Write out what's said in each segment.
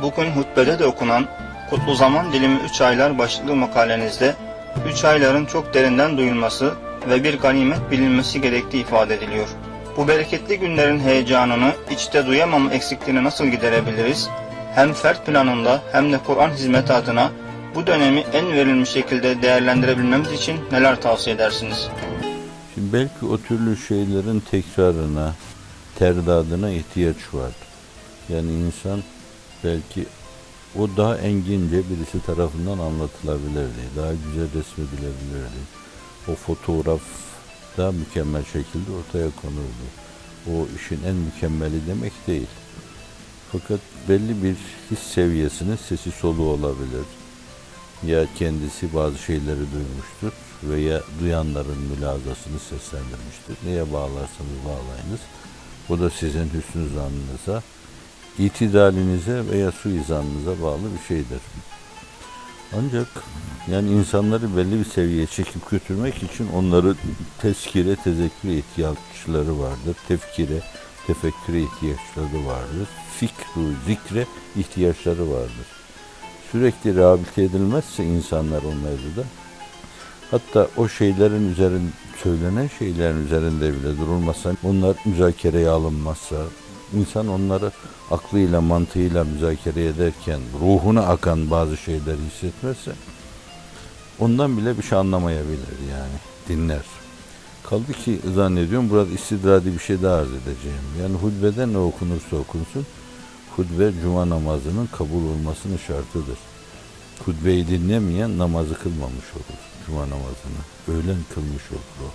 Bugün hutbede de okunan Kutlu Zaman Dilimi 3 aylar başlıklı makalenizde 3 ayların çok derinden duyulması ve bir ganimet bilinmesi gerektiği ifade ediliyor. Bu bereketli günlerin heyecanını, içte duyamama eksikliğini nasıl giderebiliriz? Hem fert planında hem de Kur'an hizmeti adına bu dönemi en verimli şekilde değerlendirebilmemiz için neler tavsiye edersiniz? Şimdi belki o türlü şeylerin tekrarına, terdadına ihtiyaç var. Yani insan belki o daha engince birisi tarafından anlatılabilirdi, daha güzel resmedilebilirdi. O fotoğraf daha mükemmel şekilde ortaya konurdu. O işin en mükemmeli demek değil. Fakat belli bir his seviyesinin sesi soluğu olabilir. Ya kendisi bazı şeyleri duymuştur veya duyanların mülazasını seslendirmiştir. Neye bağlarsanız bağlayınız. Bu da sizin hüsnü zannınıza, itidalinize veya suizanınıza bağlı bir şeydir. Ancak yani insanları belli bir seviyeye çekip götürmek için onları tezkire, tezekküre ihtiyaçları vardır. Tefkire, tefekküre ihtiyaçları vardır. Fikru, zikre ihtiyaçları vardır. Sürekli rehabilite edilmezse insanlar o mevzuda, hatta o şeylerin üzerinde, söylenen şeylerin üzerinde bile durulmazsa, onlar müzakereye alınmazsa, insan onları aklıyla, mantığıyla müzakere ederken ruhuna akan bazı şeyleri hissetmezse, ondan bile bir şey anlamayabilir yani, dinler. Kaldı ki zannediyorum burada istidradi bir şey daha arz edeceğim. Yani hutbede ne okunursa okunsun, hutbe cuma namazının kabul olmasının şartıdır. Hutbeyi dinlemeyen namazı kılmamış olur, cuma namazını. Öğlen kılmış olur o.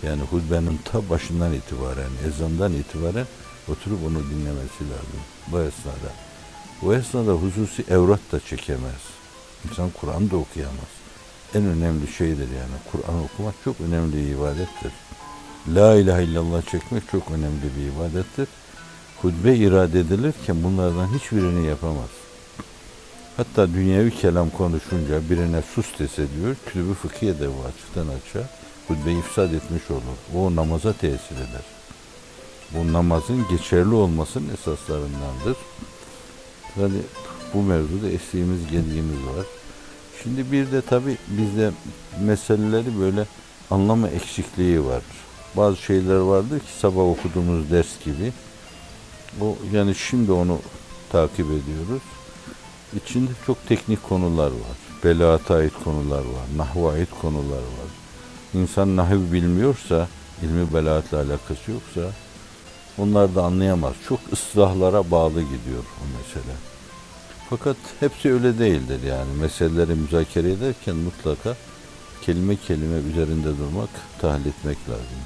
Yani hutbenin ta başından itibaren, ezandan itibaren oturup onu dinlemesi lazım bu esnada. Bu esnada hususi evrat da çekemez. İnsan Kur'an da okuyamaz. En önemli şeydir yani. Kur'an okumak çok önemli bir ibadettir. La ilahe illallah çekmek çok önemli bir ibadettir. Hutbe irade edilirken bunlardan hiçbirini yapamaz. Hatta dünyevi kelam konuşunca birine sus dese diyor, kütüb-ü fıkhiye de bu açıktan açığa hutbeyi ifsad etmiş olur. O namaza tesir eder. Bu namazın geçerli olmasının esaslarındandır. Yani bu mevzuda eksiğimiz, gediğimiz var. Şimdi bir de tabii bizde meseleleri böyle anlama eksikliği var. Bazı şeyler vardır ki sabah okuduğumuz ders gibi. O yani şimdi onu takip ediyoruz. İçinde çok teknik konular var. Belaata ait konular var. Nahva ait konular var. İnsan nahiv bilmiyorsa, ilmi belaatla alakası yoksa onlar da anlayamaz. Çok ıslahlara bağlı gidiyor o mesele. Fakat hepsi öyle değildir yani. Meseleleri müzakere ederken mutlaka kelime kelime üzerinde durmak, tahlil etmek lazım.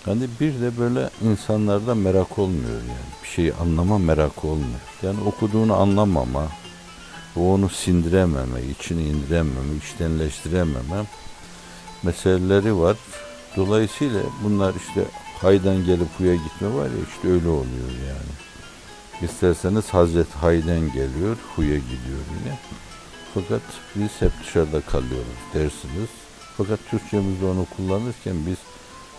Yani bir de böyle insanlarda merak olmuyor yani. Bir şeyi anlama merakı olmuyor. Yani okuduğunu anlamama, onu sindirememe, içine indirememe, içtenleştirememe meseleleri var. Dolayısıyla bunlar işte haydan gelip huya gitme var ya, işte öyle oluyor yani. İsterseniz Hazreti Hay'den geliyor, huya gidiyor yine. Fakat biz hep dışarıda kalıyoruz dersiniz. Fakat Türkçemizde onu kullanırken biz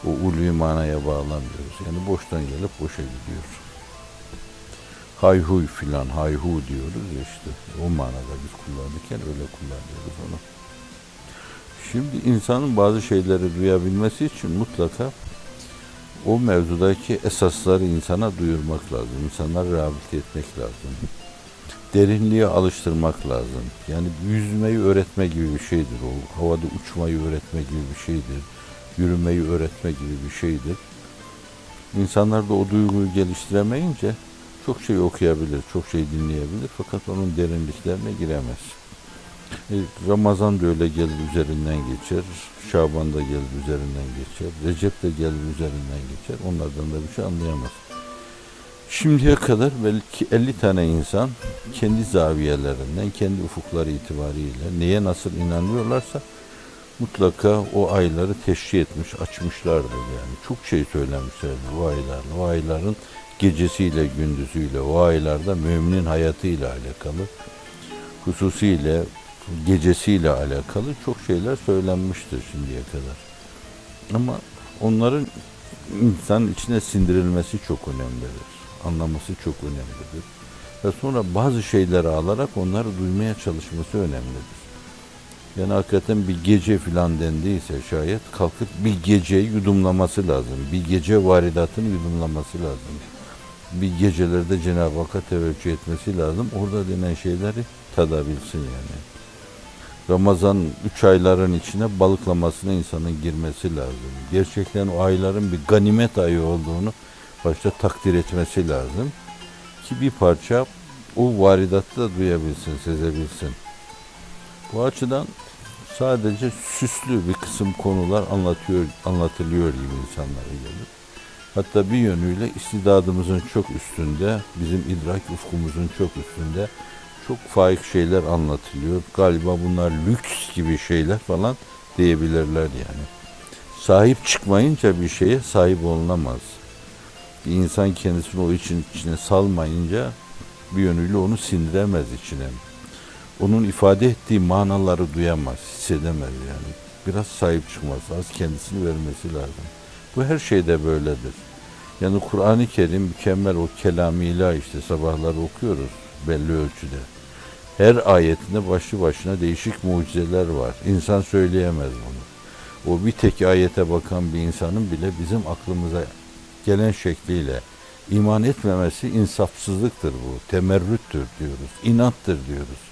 o ulvi manaya bağlamıyoruz. Yani boştan gelip boşa gidiyor. Hayhuy filan, hayhu diyoruz ya işte. O manada biz kullanırken öyle kullanıyoruz onu. Şimdi insanın bazı şeyleri duyabilmesi için mutlaka o mevzudaki esasları insana duyurmak lazım. İnsanları rehabilite etmek lazım. Derinliğe alıştırmak lazım. Yani yüzmeyi öğretme gibi bir şeydir o. Havada uçmayı öğretme gibi bir şeydir. Yürümeyi öğretme gibi bir şeydir. İnsanlar da o duyguyu geliştiremeyince çok şey okuyabilir, çok şey dinleyebilir fakat onun derinliklerine giremez. Ramazan da öyle gelir üzerinden geçer, Şaban da gelir üzerinden geçer, Recep de gelir üzerinden geçer, onlardan da bir şey anlayamaz. Şimdiye kadar belki 50 tane insan kendi zaviyelerinden, kendi ufukları itibariyle neye nasıl inanıyorlarsa mutlaka o ayları teşrih etmiş, açmışlardır yani. Çok şey söylemişlerdir o aylarla. O ayların gecesiyle, gündüzüyle, o aylarda müminin hayatıyla alakalı, hususiyle gecesiyle alakalı çok şeyler söylenmiştir şimdiye kadar. Ama onların insanın içine sindirilmesi çok önemlidir. Anlaması çok önemlidir. ve sonra bazı şeyleri alarak onları duymaya çalışması önemlidir. Yani hakikaten bir gece filan dendiyse şayet kalkıp bir geceyi yudumlaması lazım. Bir gece varidatını yudumlaması lazım. Bir gecelerde Cenab-ı Hakk'a teveccüh etmesi lazım. Orada denen şeyleri tadabilsin yani. Ramazan 3 ayların içine balıklamasına insanın girmesi lazım. Gerçekten o ayların bir ganimet ayı olduğunu başta takdir etmesi lazım. Ki bir parça o varidatı da duyabilsin, sezebilsin. Bu açıdan sadece süslü bir kısım konular anlatılıyor gibi insanlara gelir. Hatta bir yönüyle istidadımızın çok üstünde, bizim idrak ufkumuzun çok üstünde çok faik şeyler anlatılıyor. Galiba bunlar lüks gibi şeyler falan diyebilirler yani. Sahip çıkmayınca bir şeye sahip olunamaz. Bir insan kendisini o içine salmayınca bir yönüyle onu sindiremez içine. Onun ifade ettiği manaları duyamaz, hissedemez yani. Biraz sahip çıkması lazım, kendisini vermesi lazım. Bu her şeyde böyledir. Yani Kur'an-ı Kerim mükemmel o kelam-ı ilahi işte sabahları okuyoruz belli ölçüde. Her ayetinde başlı başına değişik mucizeler var. İnsan söyleyemez bunu. O bir tek ayete bakan bir insanın bile bizim aklımıza gelen şekliyle iman etmemesi insafsızlıktır bu. Temerrüttür diyoruz, inattır diyoruz.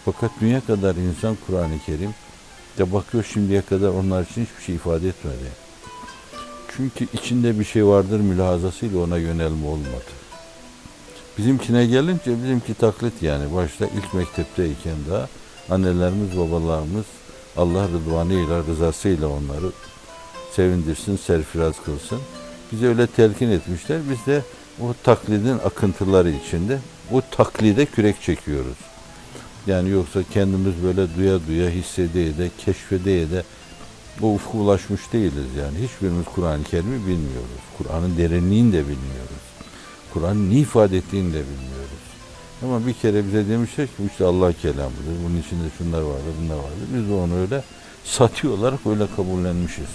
Fakat dünya kadar insan Kur'an-ı Kerim de bakıyor şimdiye kadar onlar için hiçbir şey ifade etmedi. Çünkü içinde bir şey vardır mülahazasıyla ona yönelme olmadı. Bizimkine gelince bizimki taklit yani. Başta ilk mektepteyken daha annelerimiz, babalarımız Allah rıdvanıyla, rızasıyla onları sevindirsin, serfiraz kılsın. Bize öyle telkin etmişler. Biz de o taklidin akıntıları içinde o taklide kürek çekiyoruz. Yani yoksa kendimiz böyle duya duya, hissedeye de, keşfedeye de bu ufka ulaşmış değiliz yani. Hiçbirimiz Kur'an-ı Kerim'i bilmiyoruz. Kur'an'ın derinliğini de bilmiyoruz. Kur'an'ın ne ifade ettiğini de bilmiyoruz. Ama bir kere bize demişler ki işte Allah kelamıdır. Bunun içinde şunlar vardır, bunlar vardır. Biz de onu öyle satı olarak öyle kabullenmişiz.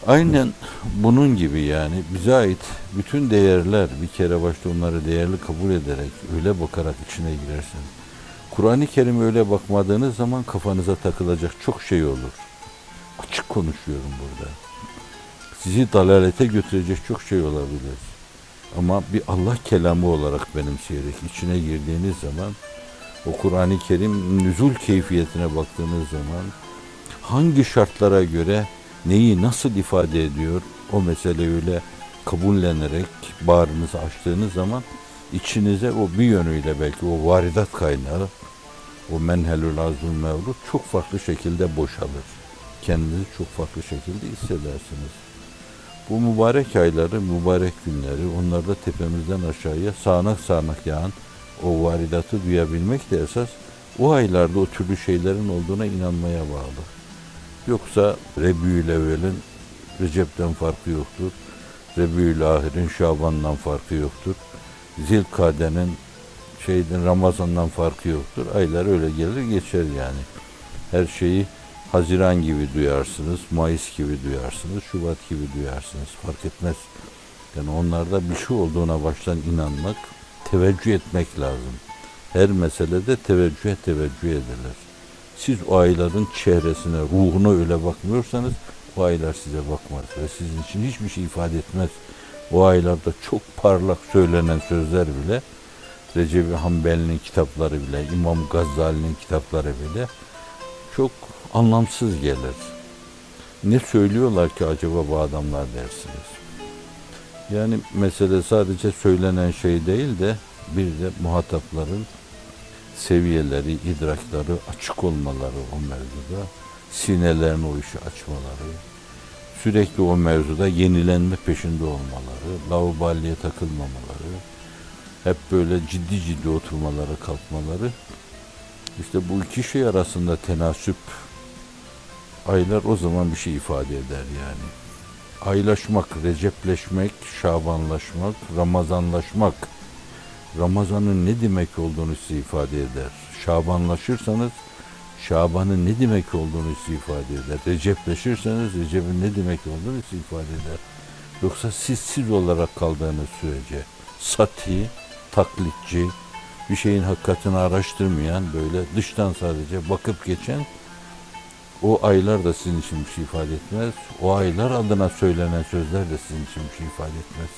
Aynen bunun gibi yani bize ait bütün değerler bir kere başta onları değerli kabul ederek öyle bakarak içine girersen Kur'an-ı Kerim'e öyle bakmadığınız zaman kafanıza takılacak çok şey olur. Açık konuşuyorum burada. Sizi dalalete götürecek çok şey olabilir. Ama bir Allah kelamı olarak benimseyerek içine girdiğiniz zaman o Kur'an-ı Kerim nüzul keyfiyetine baktığınız zaman hangi şartlara göre neyi nasıl ifade ediyor o meseleyi öyle kabullenerek bağrınızı açtığınız zaman içinize o bir yönüyle belki o varidat kaynağı o menhelül azmül mevlud çok farklı şekilde boşalır. Kendinizi çok farklı şekilde hissedersiniz. Bu mübarek ayları, mübarek günleri onlarda tepemizden aşağıya sağanak sağanak yağan o varidatı duyabilmek de esas o aylarda o türlü şeylerin olduğuna inanmaya bağlı. Yoksa Rebiül Evvel'in Recep'ten farkı yoktur. Rebiül Ahir'in Şaban'dan farkı yoktur. Zilkade'nin Ramazan'dan farkı yoktur. Aylar öyle gelir geçer yani. Her şeyi Haziran gibi duyarsınız, Mayıs gibi duyarsınız, Şubat gibi duyarsınız. Fark etmez. Yani onlarda bir şey olduğuna baştan inanmak, teveccüh etmek lazım. Her meselede teveccüh edilir. Siz o ayların çehresine, ruhuna öyle bakmıyorsanız o aylar size bakmaz ve sizin için hiçbir şey ifade etmez. O aylarda çok parlak söylenen sözler bile, Recep-i Hanbeli'nin kitapları bile, İmam Gazali'nin kitapları bile çok anlamsız gelir. Ne söylüyorlar ki acaba bu adamlar dersiniz. Yani mesele sadece söylenen şey değil de bir de muhatapların seviyeleri, idrakları açık olmaları o mevzuda, sinelerini o işi açmaları, sürekli o mevzuda yenilenme peşinde olmaları, laubaliye takılmamaları, hep böyle ciddi ciddi oturmaları, kalkmaları, işte bu iki şey arasında tenasüp, aylar o zaman bir şey ifade eder yani. Aylaşmak, recepleşmek, şabanlaşmak, ramazanlaşmak, Ramazan'ın ne demek olduğunu size ifade eder. Şabanlaşırsanız Şaban'ın ne demek olduğunu size ifade eder. Recepleşirseniz Recep'in ne demek olduğunu size ifade eder. Yoksa siz olarak kaldığınız sürece sati, taklitçi, bir şeyin hakikatini araştırmayan, böyle dıştan sadece bakıp geçen o aylar da sizin için bir şey ifade etmez. O aylar adına söylenen sözler de sizin için bir şey ifade etmez.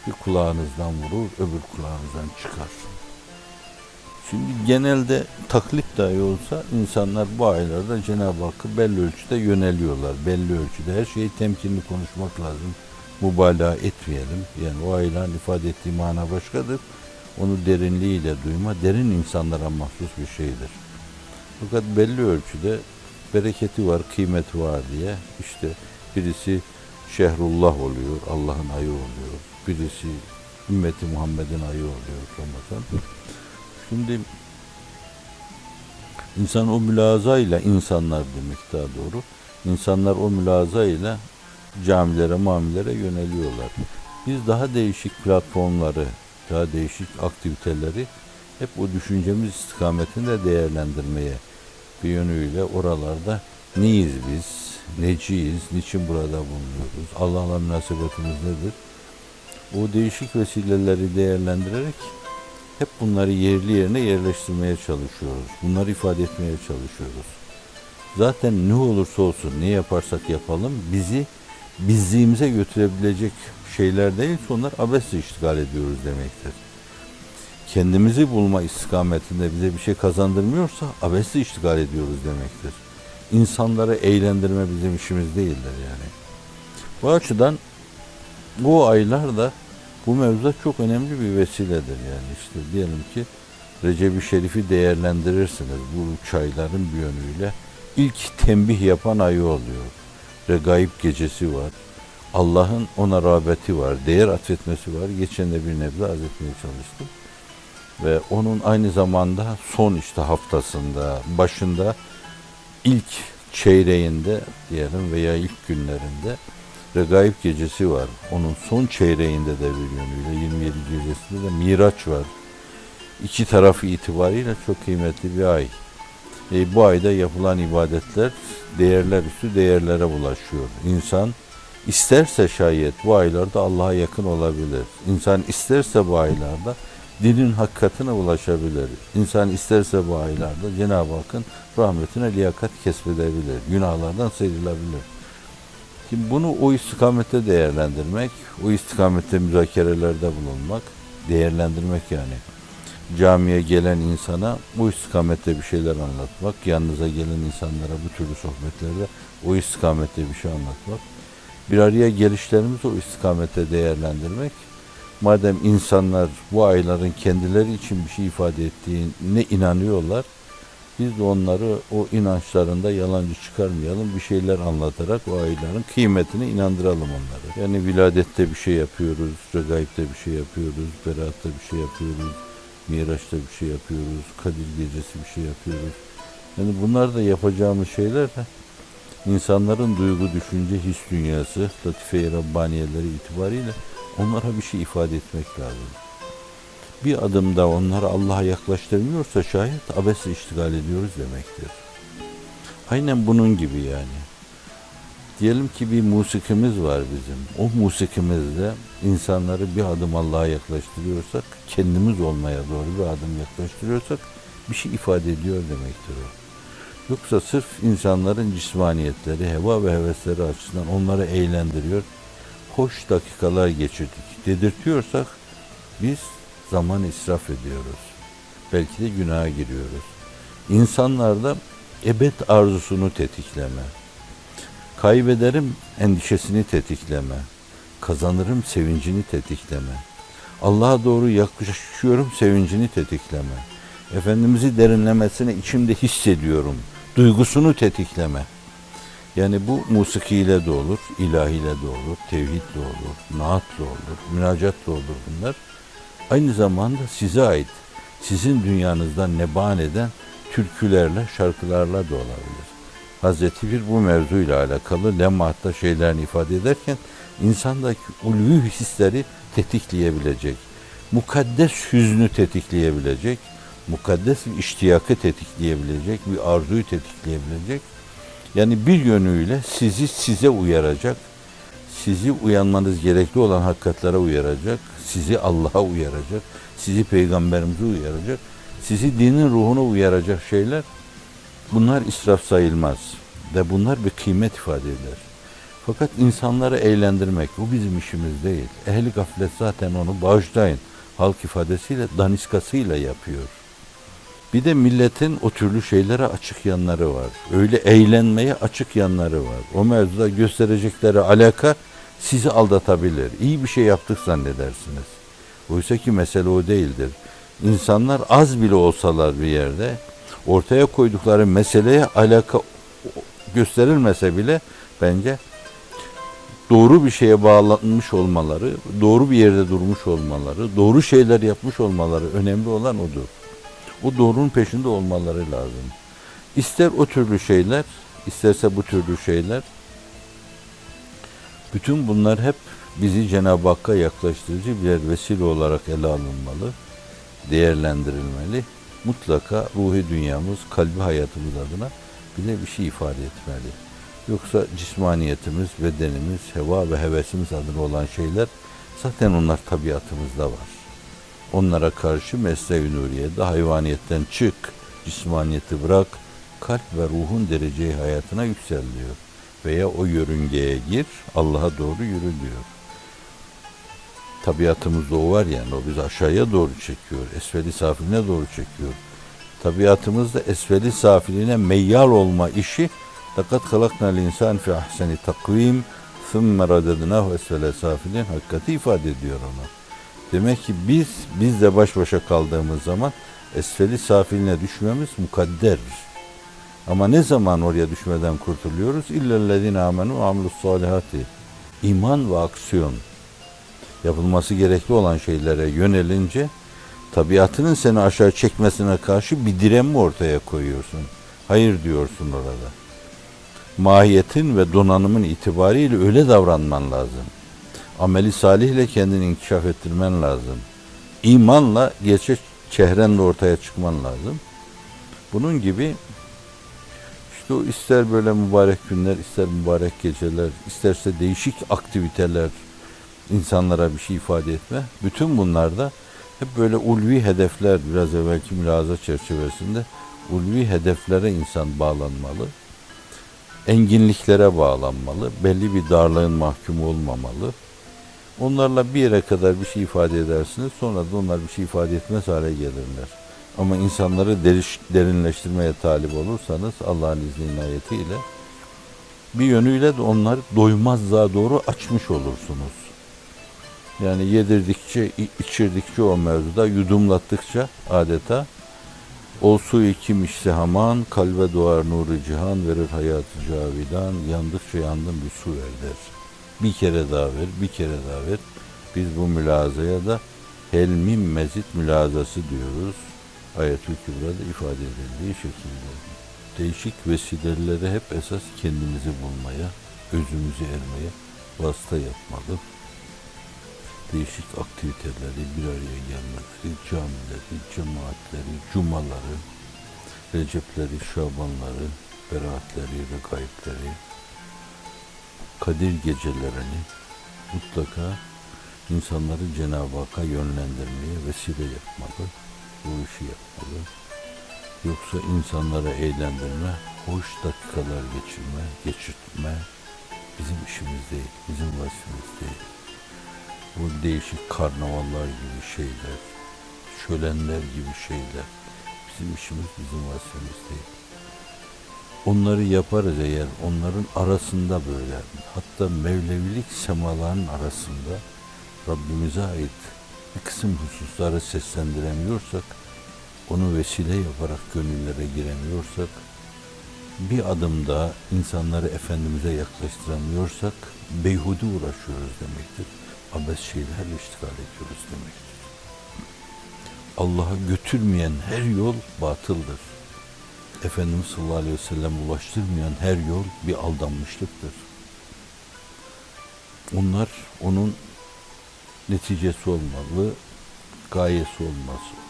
Bir kulağınızdan vurur, öbür kulağınızdan çıkar. Şimdi genelde taklit dahi olsa insanlar bu aylarda Cenab-ı Hakk'a belli ölçüde yöneliyorlar. Belli ölçüde her şeyi temkinli konuşmak lazım. Mübalağa etmeyelim. Yani o ayların ifade ettiği mana başkadır. Onu derinliğiyle duyma, derin insanlara mahsus bir şeydir. Fakat belli ölçüde bereketi var, kıymeti var diye işte birisi Şehrullah oluyor, Allah'ın ayı oluyor. Birisi ümmeti Muhammed'in ayı oluyor Ramazan. Şimdi insan o mülazayla, insanlar demek daha doğru, insanlar o mülazayla camilere, mamilere yöneliyorlar. Biz daha değişik platformları, daha değişik aktiviteleri hep o düşüncemiz istikametinde değerlendirmeye bir yönüyle oralarda neyiz biz, neciyiz, niçin burada bulunuyoruz, Allah'la münasebetimiz nedir? O değişik vesileleri değerlendirerek hep bunları yerli yerine yerleştirmeye çalışıyoruz. Bunları ifade etmeye çalışıyoruz. Zaten ne olursa olsun, ne yaparsak yapalım bizi bizliğimize götürebilecek şeyler değilse onlar abesle iştigal ediyoruz demektir. Kendimizi bulma istikametinde bize bir şey kazandırmıyorsa abesle iştigal ediyoruz demektir. İnsanları eğlendirme bizim işimiz değildir yani. Bu açıdan bu aylar da bu mevzuda çok önemli bir vesiledir yani. İşte diyelim ki Recep-i Şerif'i değerlendirirsiniz bu üç ayların bir yönüyle. İlk tembih yapan ayı oluyor. Regaib gecesi var. Allah'ın ona rağbeti var. Değer atfetmesi var. Geçen de bir nebze arz etmeye çalıştım. Ve onun aynı zamanda son işte haftasında, başında, ilk çeyreğinde diyelim veya ilk günlerinde Regaib gecesi var. Onun son çeyreğinde de bir yönüyle 27 gecesinde de Miraç var. İki tarafı itibariyle çok kıymetli bir ay. Bu ayda yapılan ibadetler değerler üstü değerlere bulaşıyor. İnsan isterse şayet bu aylarda Allah'a yakın olabilir. İnsan isterse bu aylarda dinin hakikatine ulaşabilir. İnsan isterse bu aylarda Cenab-ı Hakk'ın rahmetine liyakat kesbedebilir. Günahlardan sıyrılabilir. Şimdi bunu o istikamette değerlendirmek, o istikamette müzakerelerde bulunmak, değerlendirmek yani. Camiye gelen insana bu istikamette bir şeyler anlatmak, yanınıza gelen insanlara bu türlü sohbetlerde o istikamette bir şey anlatmak, bir araya gelişlerimizi o istikamette değerlendirmek. Madem insanlar bu ayların kendileri için bir şey ifade ettiğine inanıyorlar, biz de onları o inançlarında yalancı çıkarmayalım, bir şeyler anlatarak o ayların kıymetini inandıralım onları. Yani viladette bir şey yapıyoruz, regaibde bir şey yapıyoruz, beratta bir şey yapıyoruz, Miraç'ta bir şey yapıyoruz, Kadir Gecesi bir şey yapıyoruz. Yani bunlar da yapacağımız şeyler de insanların duygu, düşünce, his dünyası, latife-i Rabbaniyeleri itibariyle onlara bir şey ifade etmek lazım. Bir adım da onları Allah'a yaklaştırmıyorsa şayet abesle iştigal ediyoruz demektir. Aynen bunun gibi yani. Diyelim ki bir musikimiz var bizim. O musikimizde insanları bir adım Allah'a yaklaştırıyorsak, kendimiz olmaya doğru bir adım yaklaştırıyorsak bir şey ifade ediyor demektir o. Yoksa sırf insanların cismaniyetleri, heva ve hevesleri açısından onları eğlendiriyor, hoş dakikalar geçirdik dedirtiyorsak biz zaman israf ediyoruz. Belki de günaha giriyoruz. İnsanlarda ebed arzusunu tetikleme, kaybederim endişesini tetikleme, kazanırım sevincini tetikleme, Allah'a doğru yaklaşıyorum sevincini tetikleme, Efendimiz'i derinlemesine içimde hissediyorum duygusunu tetikleme. Yani bu musikiyle de olur, ilahiyle de olur, tevhidle olur, naatla olur, münacatla olur bunlar. Aynı zamanda size ait, sizin dünyanızdan neban eden türkülerle, şarkılarla da olabilir. Hazreti Pir bu mevzuyla alakalı lemmahatta şeylerini ifade ederken insandaki ulvi hisleri tetikleyebilecek, mukaddes hüznü tetikleyebilecek, mukaddes bir iştiyakı tetikleyebilecek, bir arzuyu tetikleyebilecek. Yani bir yönüyle sizi size uyaracak, sizi uyanmanız gerekli olan hakikatlere uyaracak, sizi Allah'a uyaracak, sizi Peygamberimize uyaracak, sizi dinin ruhuna uyaracak şeyler, bunlar israf sayılmaz ve bunlar bir kıymet ifade eder. Fakat insanları eğlendirmek, bu bizim işimiz değil. Ehli gaflet zaten onu bağışlayın, halk ifadesiyle, daniskasıyla yapıyor. Bir de milletin o türlü şeylere açık yanları var. Öyle eğlenmeye açık yanları var. O mevzuda gösterecekleri alaka sizi aldatabilir. İyi bir şey yaptık zannedersiniz. Oysa ki mesele o değildir. İnsanlar az bile olsalar bir yerde ortaya koydukları meseleye alaka gösterilmese bile bence doğru bir şeye bağlanmış olmaları, doğru bir yerde durmuş olmaları, doğru şeyler yapmış olmaları önemli olan odur. O doğrunun peşinde olmaları lazım. İster o türlü şeyler, isterse bu türlü şeyler, bütün bunlar hep bizi Cenab-ı Hakk'a yaklaştırıcı birer vesile olarak ele alınmalı, değerlendirilmeli. Mutlaka ruhi dünyamız, kalbi hayatımız adına bile bir şey ifade etmeli. Yoksa cismaniyetimiz, bedenimiz, heva ve hevesimiz adına olan şeyler zaten onlar tabiatımızda var. Onlara karşı mesle-i nuriyede hayvaniyetten çık, cismaniyeti bırak, kalp ve ruhun dereceyi hayatına yüksel diyor. Veya o yörüngeye gir, Allah'a doğru yürü diyor. Tabiatımızda o var yani, o bizi aşağıya doğru çekiyor, esfeli safiline doğru çekiyor. Tabiatımızda esfeli safiline meyyal olma işi, لَقَدْ خَلَقْنَا الْاِنْسَانِ فِي اَحْسَنِ تَقْوِيمٍ ثُمَّ رَدَدْنَاهُ esfele safilin hakikati ifade ediyor ona. Demek ki biz de baş başa kaldığımız zaman esfeli safiline düşmemiz mukadder. Ama ne zaman oraya düşmeden kurtuluyoruz? İllellezine amenu amilus salihati. İman ve aksiyon. Yapılması gerekli olan şeylere yönelince tabiatının seni aşağı çekmesine karşı bir direnme ortaya koyuyorsun. Hayır diyorsun orada. Mahiyetin ve donanımın itibariyle öyle davranman lazım. Ameli salihle kendini inkişaf ettirmen lazım. İmanla, gerçek çehrenle ortaya çıkman lazım. Bunun gibi işte o ister böyle mübarek günler, ister mübarek geceler, isterse değişik aktiviteler, insanlara bir şey ifade etme. Bütün bunlarda hep böyle ulvi hedefler, biraz evvelki mülahaza çerçevesinde ulvi hedeflere insan bağlanmalı. Enginliklere bağlanmalı. Belli bir darlığın mahkumu olmamalı. Onlarla bir yere kadar bir şey ifade edersiniz. Sonra da onlar bir şey ifade etmez hale gelirler. Ama insanları derinleştirmeye talip olursanız Allah'ın izni inayetiyle bir yönüyle de onları doymazlığa doğru açmış olursunuz. Yani yedirdikçe, içirdikçe o mevzuda, yudumlattıkça adeta o suyu kim içse haman, kalbe doğar nuru cihan, verir hayatı cavidan, yandıkça yandım bir su ver der. Bir kere daha ver, bir kere daha ver. Biz bu mülazaya da helmim mezit mülazası diyoruz. Ayet-ül Kübra'da ifade edildiği şekilde. Değişik vesileleri hep esas kendimizi bulmaya, özümüzü ermeye vasıta yapmalı. Değişik aktiviteleri, bir araya gelmeleri, camileri, cemaatleri, cumaları, recepleri, şabanları, beraatleri ve gayipleri, Kadir gecelerini mutlaka insanları Cenab-ı Hakk'a yönlendirmeye vesile yapmalı, bu işi yapmalı. Yoksa insanlara eğlendirme, hoş dakikalar geçirtme bizim işimiz değil, bizim vazifemiz değil. Bu değişik karnavallar gibi şeyler, şölenler gibi şeyler bizim işimiz, bizim vazifemiz değil. Onları yaparız eğer onların arasında böyle, hatta Mevlevilik semalarının arasında Rabbimize ait bir kısım hususları seslendiremiyorsak, onu vesile yaparak gönüllere giremiyorsak, bir adım daha insanları Efendimiz'e yaklaştıramıyorsak beyhude uğraşıyoruz demektir. Abes şeylerle iştigal ediyoruz demektir. Allah'a götürmeyen her yol batıldır. Efendimiz sallallahu aleyhi ve sellem ulaştırmayan her yol bir aldanmışlıktır. Onlar onun neticesi olmalı, gayesi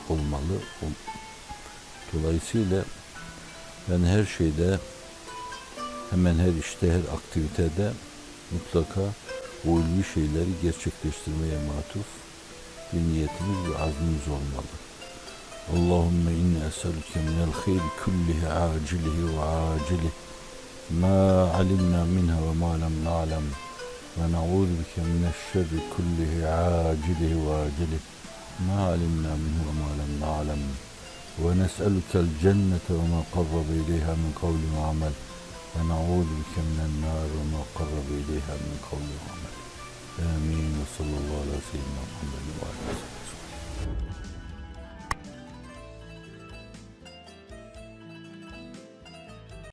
olmalı. Dolayısıyla ben her şeyde, hemen her işte, her aktivitede mutlaka o ulvi şeyleri gerçekleştirmeye matuf bir niyetimiz, bir azmimiz olmalı. Allahümme inni eselüke minel hayri kullihi acilihi ve acilihi ma alimna minha ve ma lem na'lem ve na'udhu bike mineşşerri kullihi acilihi ve acilihi ma alimna minhu ve ma lem na'lem ve nes'elukel cennete ve ma qarrabe ileyha min kavli ve amel ve na'udhu bike minen nar ve ma qarrabe ileyha min kavli ve amel. Amin ve sallallahu aleyhi ve sellem Muhammed ve aleyhi ve sellem.